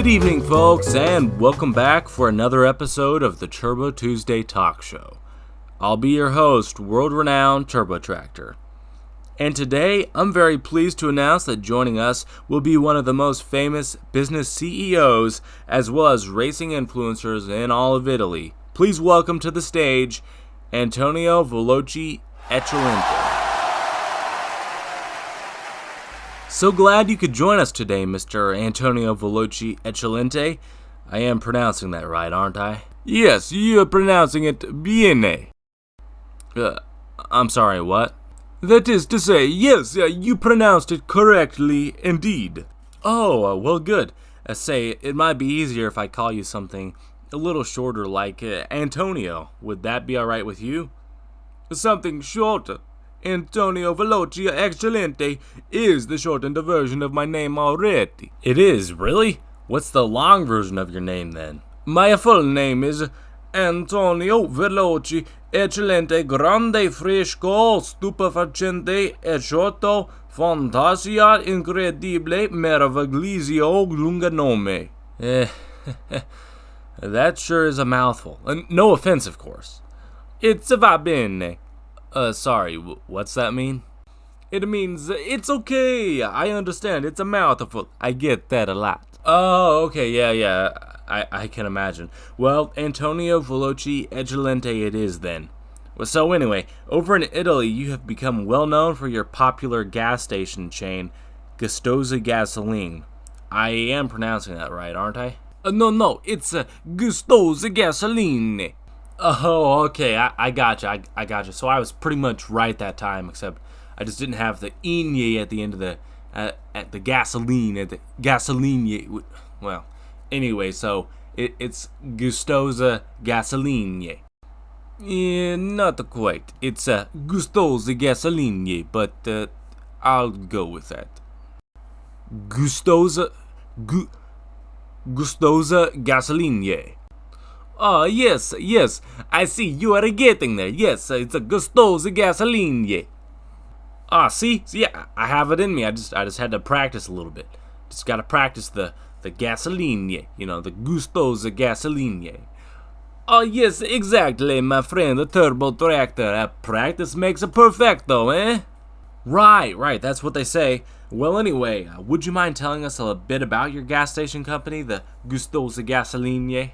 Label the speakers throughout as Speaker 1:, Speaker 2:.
Speaker 1: Good evening, folks, and welcome back for another episode of the Turbo Tuesday Talk Show. I'll be your host, world-renowned Turbo Tractor. And today, I'm very pleased to announce that joining us will be one of the most famous business CEOs, as well as racing influencers in all of Italy. Please welcome to the stage, Antonio Veloce Eccellente. So glad you could join us today, Mr. Antonio Veloce Eccellente. I am pronouncing that right, aren't I? Yes, you're pronouncing it bene. I'm sorry, what? That is to say, yes, you pronounced it correctly indeed. Oh, well, good. Say, it might be easier if I call you something a little shorter like Antonio. Would that be alright with you? Something shorter. Antonio Veloce Eccellente is the shortened version of my name already. It is, really? What's the long version of your name then? My full name is Antonio Veloce Eccellente Grande Fresco Stupefacente Ecciotto Fantasia Incredibile Meraviglioso Lunga Nome. That sure is a mouthful. No offense, of course. It's va bene. Sorry, what's that mean? It means, it's okay, I understand, it's a mouthful. I get that a lot. Oh, okay, yeah, I can imagine. Well, Antonio Veloce Eccellente it is then. So anyway, over in Italy, you have become well known for your popular gas station chain, Gustosa Gasoline. I am pronouncing that right, aren't I? No, it's Gustosa Gasoline. Oh, okay, I gotcha, I gotcha. So I was pretty much right that time, except I just didn't have the inye at the end of the, at the gasoline, at the gasoline. Well, anyway, so it's Gustosa Gasoline. Yeah, not quite. It's Gustosa Gasoline, but I'll go with that. Gustosa Gasoline. Oh, yes, I see, you are getting there. Yes, it's a Gustosa Gasoline. Ah, see, yeah, I have it in me. I just had to practice a little bit. Just gotta practice the gasoline, the Gustosa Gasoline. Oh, yes, exactly, my friend, the Turbo Tractor. Practice makes a perfecto, eh? Right, that's what they say. Well, anyway, would you mind telling us a bit about your gas station company, the Gustosa Gasoline?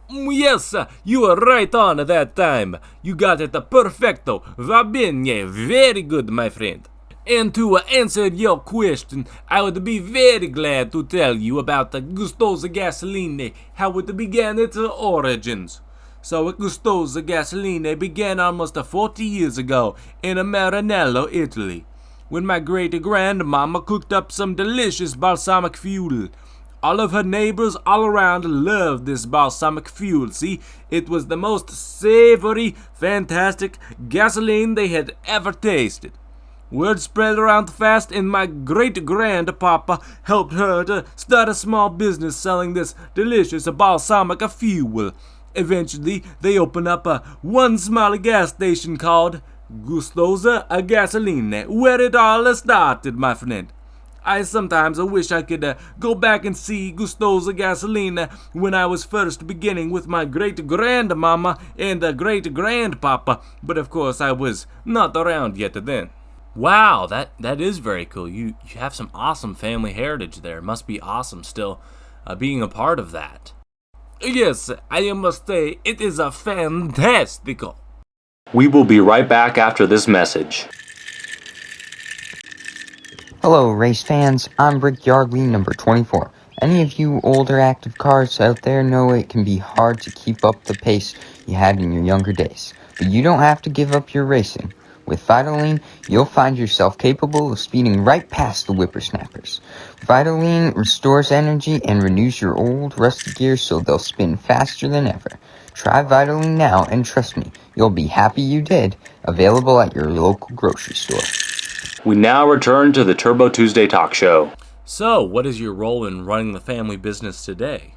Speaker 1: Yes, you are right on at that time. You got it perfecto. Va bene. Very good, my friend. And to answer your question, I would be very glad to tell you about the Gustosa Gasoline, how it began its origins. So, Gustosa Gasoline began almost 40 years ago in Maranello, Italy, when my great-grandmama cooked up some delicious balsamic fuel. All of her neighbors all around loved this balsamic fuel. See, it was the most savory, fantastic gasoline they had ever tasted. Word spread around fast, and my great-grandpapa helped her to start a small business selling this delicious balsamic fuel. Eventually, they opened up one small gas station called Gustosa Gasoline, where it all started, my friend. I sometimes wish I could go back and see Gustosa Gasoline when I was first beginning with my great-grandmama and great-grandpapa, but of course I was not around yet then. Wow, that is very cool. You have some awesome family heritage there. It must be awesome still being a part of that. Yes, I must say, it is a fantastical. We will be right back after this message.
Speaker 2: Hello, race fans. I'm Rick Yardley, number 24. Any of you older active cars out there know it can be hard to keep up the pace you had in your younger days. But you don't have to give up your racing. With Vitaline, you'll find yourself capable of speeding right past the whippersnappers. Vitaline restores energy and renews your old rusty gears so they'll spin faster than ever. Try Vitaline now and trust me, you'll be happy you did. Available at your local grocery store.
Speaker 1: We now return to the Turbo Tuesday Talk Show. So, what is your role in running the family business today?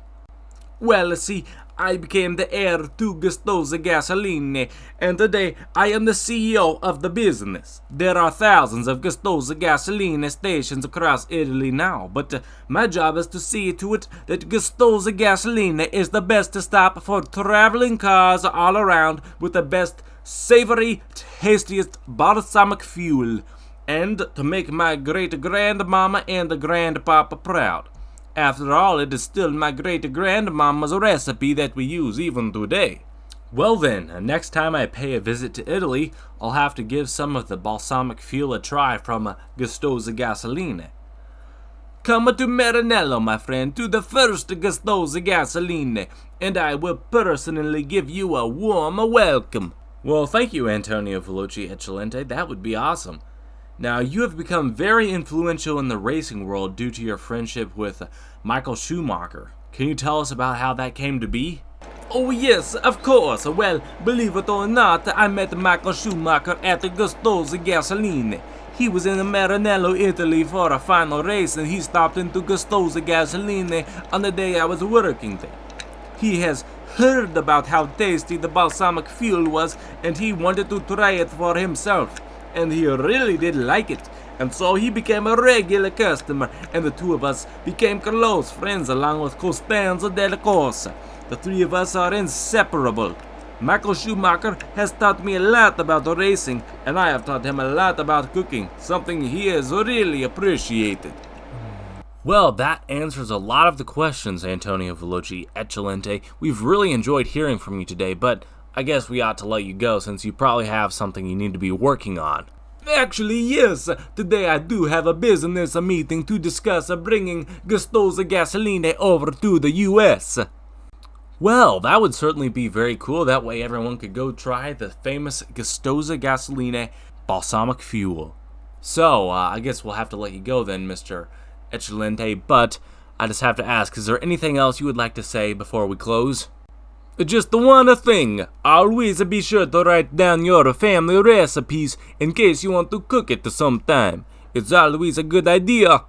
Speaker 1: Well, see, I became the heir to Gusto's Gasoline, and today I am the CEO of the business. There are thousands of Gusto's Gasoline stations across Italy now, but my job is to see to it that Gusto's Gasoline is the best stop for traveling cars all around with the best savory, tastiest balsamic fuel, and to make my great-grandmama and grandpapa proud. After all, it is still my great-grandmama's recipe that we use even today. Well then, next time I pay a visit to Italy, I'll have to give some of the balsamic fuel a try from Gusto's Gasoline. Come to Maranello, my friend, to the first Gusto's Gasoline, and I will personally give you a warm welcome. Well, thank you, Antonio Veloce Eccellente. That would be awesome. Now, you have become very influential in the racing world due to your friendship with Michael Schumacher. Can you tell us about how that came to be? Oh yes, of course. Well, believe it or not, I met Michael Schumacher at Gusto's Gasoline. He was in Maranello, Italy for a final race, and he stopped into Gusto's Gasoline on the day I was working there. He has heard about how tasty the balsamic fuel was, and he wanted to try it for himself. And he really did like it, and so he became a regular customer, and the two of us became close friends along with Costanzo Della Corsa. The three of us are inseparable. Michael Schumacher has taught me a lot about racing, and I have taught him a lot about cooking, something he has really appreciated. Well, that answers a lot of the questions, Antonio Veloce Eccellente. We've really enjoyed hearing from you today, but I guess we ought to let you go since you probably have something you need to be working on. Actually, yes. Today I do have a business meeting to discuss bringing Gusto's Gasoline over to the U.S. Well, that would certainly be very cool. That way everyone could go try the famous Gusto's Gasoline balsamic fuel. So, I guess we'll have to let you go then, Mr. Eccelente, but I just have to ask, is there anything else you would like to say before we close? Just one thing, always be sure to write down your family recipes in case you want to cook it sometime. It's always a good idea.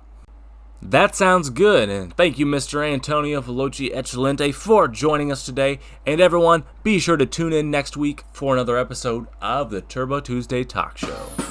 Speaker 1: That sounds good, and thank you, Mr. Antonio Veloce Eccellente, for joining us today. And everyone, be sure to tune in next week for another episode of the Turbo Tuesday Talk Show.